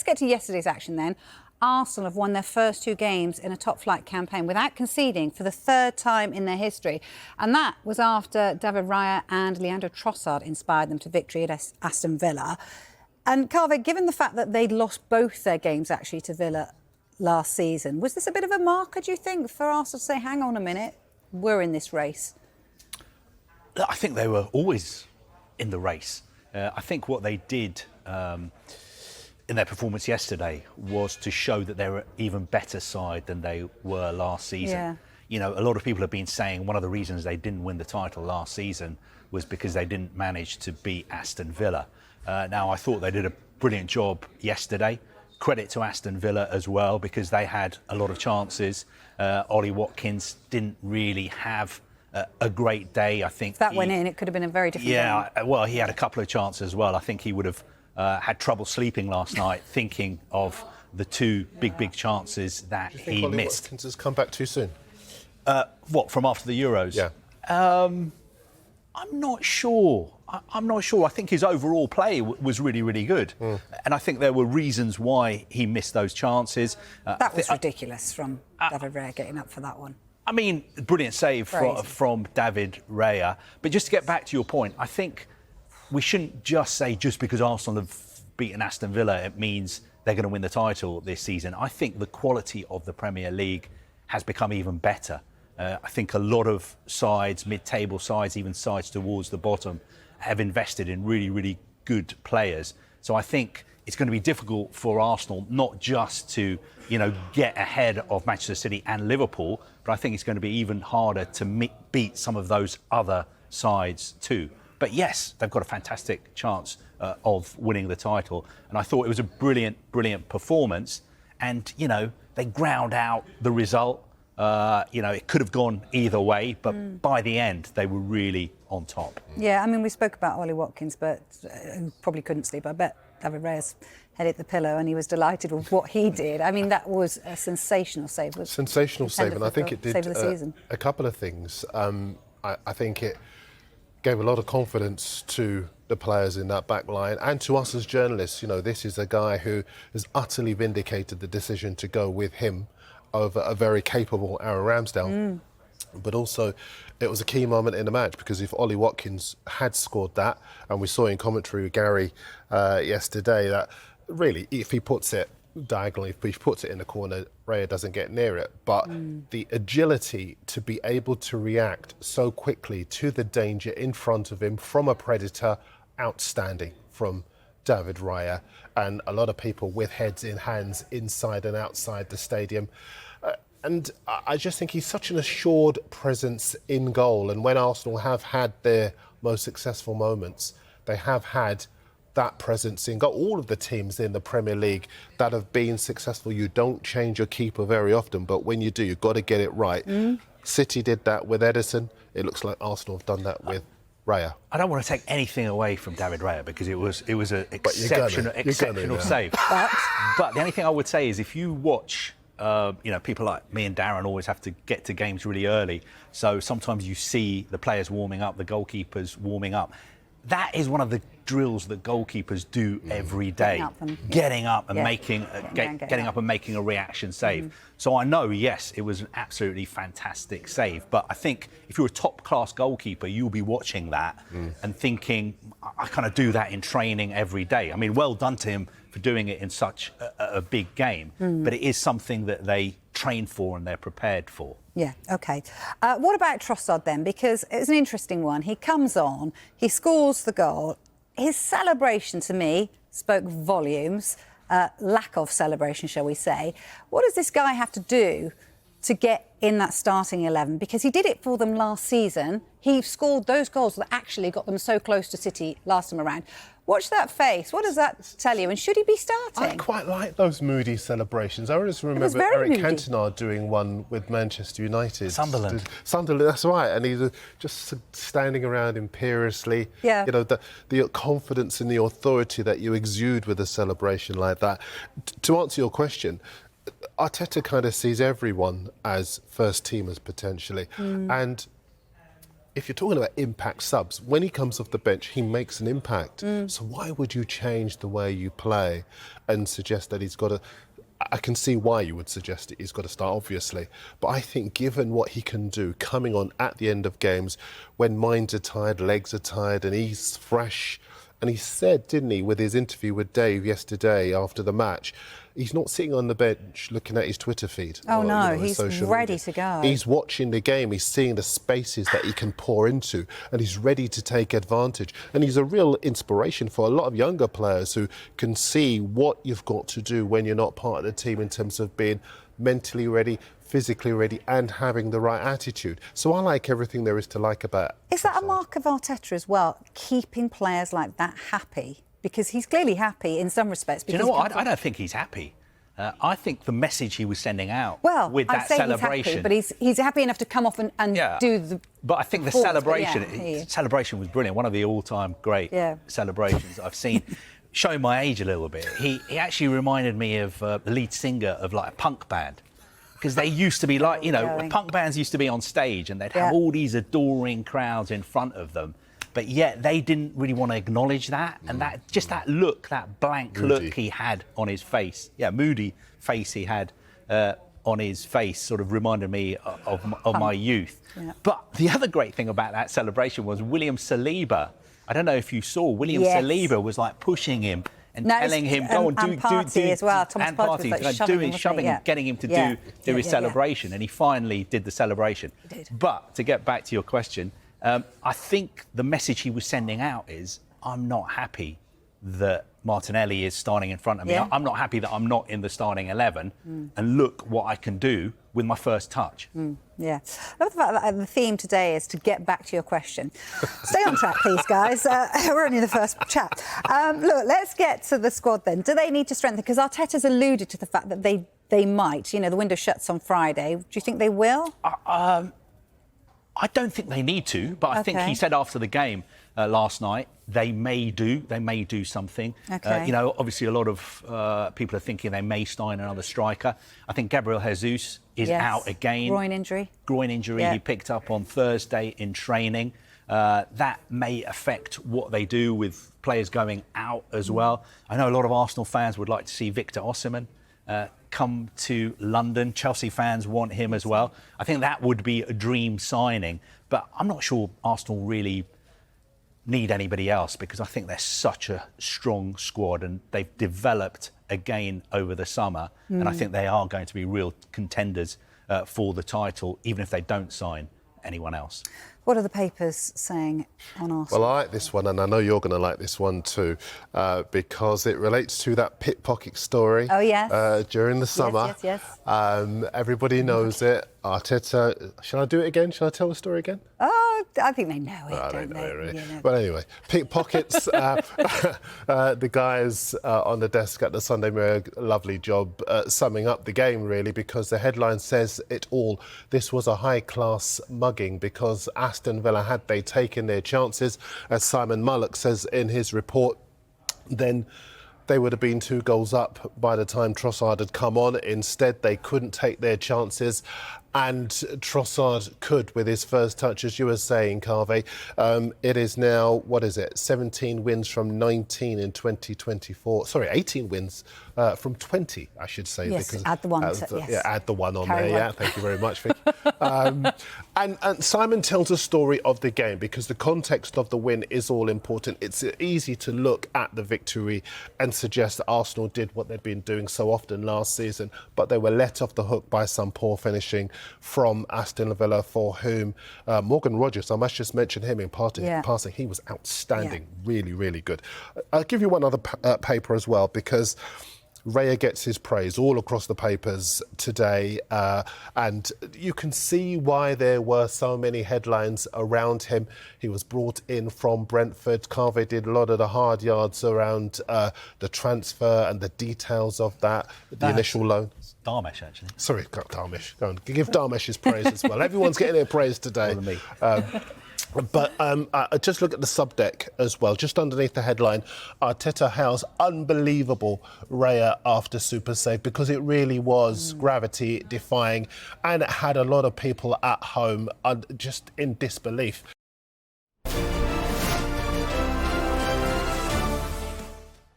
let's get to yesterday's action then. Arsenal have won their first 2 games in a top-flight campaign without conceding for the 3rd time in their history. And that was after David Raya and Leandro Trossard inspired them to victory at Aston Villa. And Kaveh, given the fact that they'd lost both their games actually to Villa last season, was this a bit of a marker, do you think, for Arsenal to say, hang on a minute, we're in this race? I think they were always in the race. I think what they did in their performance yesterday was to show that they're an even better side than they were last season. Yeah. You know, a lot of people have been saying one of the reasons they didn't win the title last season was because they didn't manage to beat Aston Villa. Now, I thought they did a brilliant job yesterday. Credit to Aston Villa as well, because they had a lot of chances. Ollie Watkins didn't really have a great day. I think if that went in, it could have been a very different game. Yeah, well, he had a couple of chances as well. I think he would have had trouble sleeping last night thinking of the 2 big chances that he Ollie missed. Watkins has come back too soon? What, from after the Euros? Yeah. I'm not sure. I'm not sure. I think his overall play was really, really good. And I think there were reasons why he missed those chances. That was ridiculous from David Raya getting up for that one. I mean, brilliant save from David Raya. But just to get back to your point, I think we shouldn't just say just because Arsenal have beaten Aston Villa, it means they're going to win the title this season. I think the quality of the Premier League has become even better. I think a lot of sides, mid-table sides, even sides towards the bottom, have invested in really, really good players. So I think it's going to be difficult for Arsenal not just to, get ahead of Manchester City and Liverpool, but I think it's going to be even harder to beat some of those other sides too. But yes, they've got a fantastic chance of winning the title. And I thought it was a brilliant, brilliant performance. And, they ground out the result. It could have gone either way, but by the end, they were really on top. Yeah, I mean, we spoke about Ollie Watkins, but probably couldn't sleep. I bet David Raya's head hit the pillow and he was delighted with what he did. I mean, that was a sensational save. Sensational save, and I think it did save of the season. A couple of things. I think it gave a lot of confidence to the players in that back line and to us as journalists. This is a guy who has utterly vindicated the decision to go with him over a very capable Aaron Ramsdale. But also, it was a key moment in the match, because if Ollie Watkins had scored that, and we saw in commentary with Gary yesterday that really, if he puts it diagonally, if he puts it in the corner, Raya doesn't get near it. But the agility to be able to react so quickly to the danger in front of him from a predator, outstanding from David Raya, and a lot of people with heads in hands inside and outside the stadium. And I just think he's such an assured presence in goal. And when Arsenal have had their most successful moments, they have had that presence in goal. All of the teams in the Premier League that have been successful, you don't change your keeper very often, but when you do, you've got to get it right. City did that with Edison. It looks like Arsenal have done that with Raya. I don't want to take anything away from David Raya, because it was an exceptional save. But the only thing I would say is, if you watch, people like me and Darren always have to get to games really early. So sometimes you see the players warming up, the goalkeepers warming up. That is one of the drills that goalkeepers do every day. Getting up and making a reaction save. So I know, yes, it was an absolutely fantastic save. But I think if you're a top-class goalkeeper, you'll be watching that and thinking, I kind of do that in training every day. I mean, well done to him for doing it in such a big game. But it is something that they train for and they're prepared for. Yeah, OK. What about Trossard then? Because it's an interesting one. He comes on, he scores the goal. His celebration, to me, spoke volumes. Lack of celebration, shall we say. What does this guy have to do to get in that starting 11? Because he did it for them last season. He scored those goals that actually got them so close to City last time around. Watch that face. What does that tell you? And should he be starting? I quite like those moody celebrations. I always remember Eric Cantona doing one with Manchester United. Sunderland, that's right. And he's just standing around imperiously. Yeah. The confidence and the authority that you exude with a celebration like that. To answer your question, Arteta kind of sees everyone as first teamers potentially. And if you're talking about impact subs, when he comes off the bench, he makes an impact. So why would you change the way you play and suggest that he's got to... I can see why you would suggest it. He's got to start, obviously. But I think given what he can do, coming on at the end of games, when minds are tired, legs are tired, and he's fresh... And he said, didn't he, with his interview with Dave yesterday after the match, he's not sitting on the bench looking at his Twitter feed. Oh, no, he's ready to go. He's watching the game, he's seeing the spaces that he can pour into, and he's ready to take advantage. And he's a real inspiration for a lot of younger players who can see what you've got to do when you're not part of the team in terms of being mentally ready, physically ready, and having the right attitude. So I like everything there is to like about... Is that a mark of Arteta as well, keeping players like that happy? Because he's clearly happy in some respects. Do you know what? I don't think he's happy. I think the message he was sending out with that celebration... He's happy, but he's happy enough to come off and do the... But I think the celebration was brilliant. One of the all-time great celebrations I've seen. Showing my age a little bit, he actually reminded me of the lead singer of like a punk band. Because they used to be like, you know, punk bands used to be on stage and they'd have all these adoring crowds in front of them. But yet they didn't really want to acknowledge that. And that just that look, that blank look he had on his face. Yeah, moody face he had on his face sort of reminded me of my youth. Yeah. But the other great thing about that celebration was William Saliba. I don't know if you saw, William Saliba was like pushing him and telling him, go on, do as well. Thomas Partey was like shoving him, getting him to do his celebration, and he finally did the celebration. He did. But to get back to your question, I think the message he was sending out is, I'm not happy that Martinelli is starting in front of me. I'm not happy that I'm not in the starting 11, and look what I can do with my first touch. Yeah. I love the fact that the theme today is to get back to your question. Stay on track, please, guys. We're only in the first chat. Look, let's get to the squad then. Do they need to strengthen? Because Arteta's alluded to the fact that they might. You know, the window shuts on Friday. Do you think they will? I don't think they need to, but I think he said after the game last night, they may do something. You know, obviously a lot of people are thinking they may sign another striker. I think Gabriel Jesus is out again. Groin injury he picked up on Thursday in training. That may affect what they do with players going out as well. I know a lot of Arsenal fans would like to see Victor Osimhen come to London. Chelsea fans want him as well. I think that would be a dream signing, but I'm not sure Arsenal really need anybody else because I think they're such a strong squad and they've developed again over the summer, and I think they are going to be real contenders for the title, even if they don't sign anyone else. What are the papers saying on Arsenal? Well, I like this one, and I know you're going to like this one too, because it relates to that pickpocket story. Oh, yes. During the summer. Yes. Everybody knows it. Arteta... Shall I do it again? Shall I tell the story again? Oh, I think they know it, I don't know it, really. You know. But anyway, pickpockets. The guys on the desk at the Sunday Mirror, lovely job summing up the game, really, because the headline says it all. This was a high-class mugging because Aston Villa, had they taken their chances, as Simon Mullock says in his report, then they would have been 2 goals up by the time Trossard had come on. Instead, they couldn't take their chances. And Trossard could with his first touch, as you were saying, Kaveh. It is now, what is it, 17 wins from 19 in 2024. Sorry, 18 wins from 20, I should say. Yes, because add the one. Yeah, add the one on Carry there. one. Yeah, thank you very much, Vic. And Simon tells a story of the game because the context of the win is all important. It's easy to look at the victory and suggest that Arsenal did what they'd been doing so often last season, but they were let off the hook by some poor finishing from Aston Villa, for whom Morgan Rogers, I must just mention him in passing, he was outstanding, really, really good. I'll give you one other paper as well, because Raya gets his praise all across the papers today, and you can see why there were so many headlines around him. He was brought in from Brentford. Kaveh did a lot of the hard yards around the transfer and the details of that, the initial loan. Darmesh, actually. Sorry, Darmesh. Go on, give Darmesh his praise as well. Everyone's getting their praise today. More than me. But just look at the subdeck as well. Just underneath the headline, Arteta hails unbelievable Raya after super save, because it really was gravity defying, and it had a lot of people at home just in disbelief.